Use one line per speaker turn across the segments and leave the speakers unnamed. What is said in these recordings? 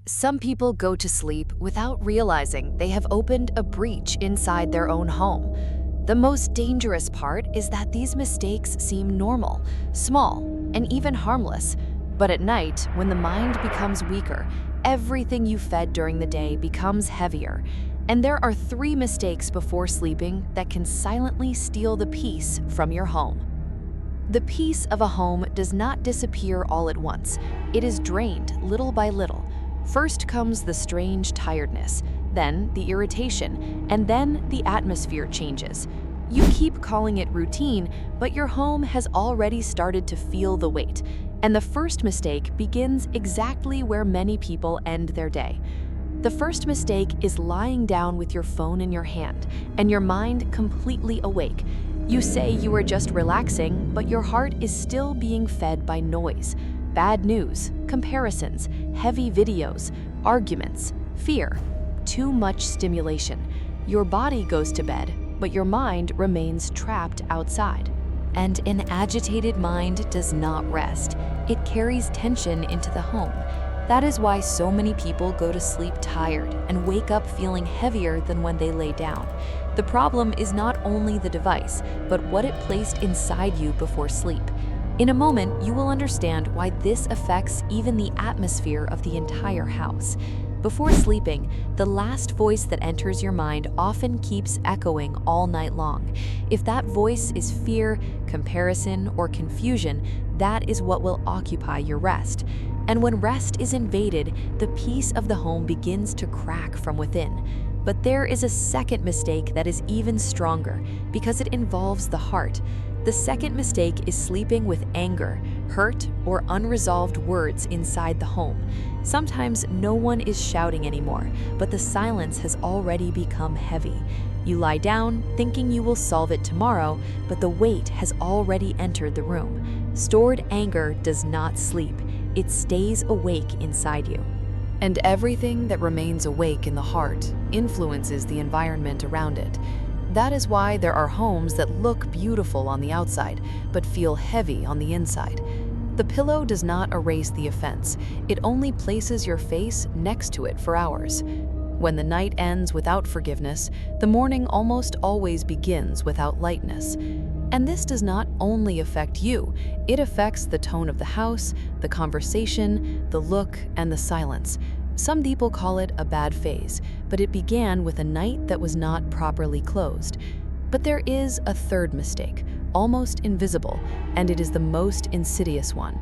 Some people go to sleep without realizing they have opened a breach inside their own home. The most dangerous part is that these mistakes seem normal, small, and even harmless. But at night, when the mind becomes weaker, everything you fed during the day becomes heavier. And there are 3 mistakes before sleeping that can silently steal the peace from your home. The peace of a home does not disappear all at once. It is drained little by little. First comes the strange tiredness, then the irritation, and then the atmosphere changes. You keep calling it routine, but your home has already started to feel the weight. And the first mistake begins exactly where many people end their day. The first mistake is lying down with your phone in your hand and your mind completely awake. You say you are just relaxing, but your heart is still being fed by noise. Bad news, comparisons, heavy videos, arguments, fear. Too much stimulation. Your body goes to bed, but your mind remains trapped outside. And an agitated mind does not rest. It carries tension into the home. That is why so many people go to sleep tired and wake up feeling heavier than when they lay down. The problem is not only the device, but what it placed inside you before sleep. In a moment, you will understand why this affects even the atmosphere of the entire house. Before sleeping, the last voice that enters your mind often keeps echoing all night long. If that voice is fear, comparison, or confusion, that is what will occupy your rest. And when rest is invaded, the peace of the home begins to crack from within. But there is a second mistake that is even stronger because it involves the heart. The second mistake is sleeping with anger, hurt, or unresolved words inside the home. Sometimes no one is shouting anymore, but the silence has already become heavy. You lie down, thinking you will solve it tomorrow, but the weight has already entered the room. Stored anger does not sleep. It stays awake inside you. And everything that remains awake in the heart influences the environment around it. That is why there are homes that look beautiful on the outside, but feel heavy on the inside. The pillow does not erase the offense. It only places your face next to it for hours. When the night ends without forgiveness, the morning almost always begins without lightness. And this does not only affect you, it affects the tone of the house, the conversation, the look, and the silence. Some people call it a bad phase, but it began with a night that was not properly closed. But there is a third mistake, almost invisible, and it is the most insidious one.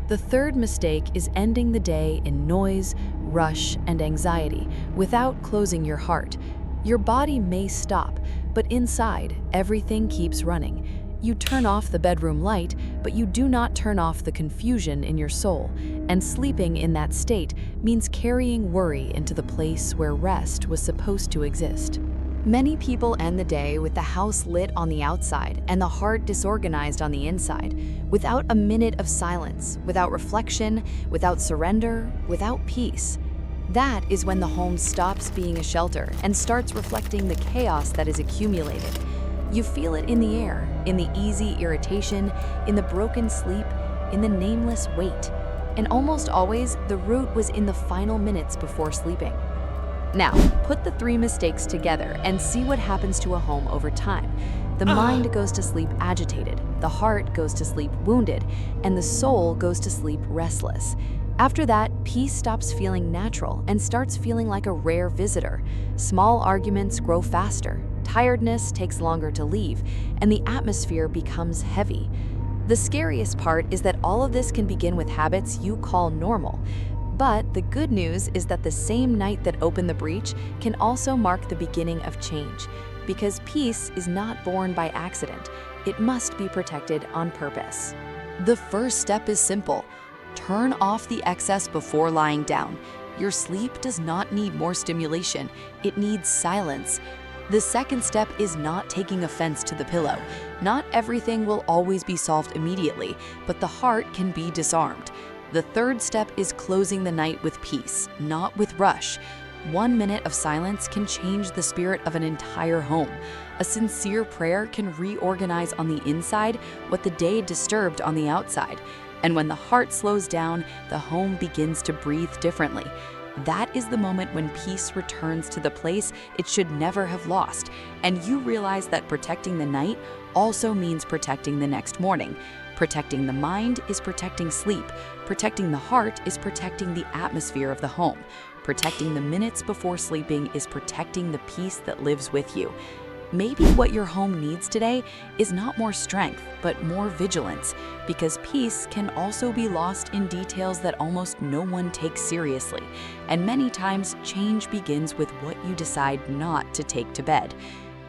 The third mistake is ending the day in noise, rush, and anxiety without closing your heart. Your body may stop, but inside, everything keeps running. You turn off the bedroom light, but you do not turn off the confusion in your soul. And sleeping in that state means carrying worry into the place where rest was supposed to exist. Many people end the day with the house lit on the outside and the heart disorganized on the inside, without a minute of silence, without reflection, without surrender, without peace. That is when the home stops being a shelter and starts reflecting the chaos that is accumulated. You feel it in the air, in the easy irritation, in the broken sleep, in the nameless weight. And almost always, the root was in the final minutes before sleeping. Now, put the 3 mistakes together and see what happens to a home over time. The mind goes to sleep agitated, the heart goes to sleep wounded, and the soul goes to sleep restless. After that, peace stops feeling natural and starts feeling like a rare visitor. Small arguments grow faster, tiredness takes longer to leave, and the atmosphere becomes heavy. The scariest part is that all of this can begin with habits you call normal. But the good news is that the same night that opened the breach can also mark the beginning of change, because peace is not born by accident. It must be protected on purpose. The first step is simple. Turn off the excess before lying down. Your sleep does not need more stimulation. It needs silence. The second step is not taking offense to the pillow. Not everything will always be solved immediately, but the heart can be disarmed. The third step is closing the night with peace, not with rush. 1 minute of silence can change the spirit of an entire home. A sincere prayer can reorganize on the inside what the day disturbed on the outside. And when the heart slows down, the home begins to breathe differently.
That is the moment when peace returns to the place it should never have lost, and you realize that protecting the night also means protecting the next morning. Protecting the mind is protecting sleep. Protecting the heart is protecting the atmosphere of the home. Protecting the minutes before sleeping is protecting the peace that lives with you. Maybe what your home needs today is not more strength, but more vigilance, because peace can also be lost in details that almost no one takes seriously. And many times, change begins with what you decide not to take to bed.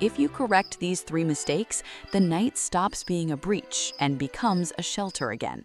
If you correct these 3 mistakes, the night stops being a breach and becomes a shelter again.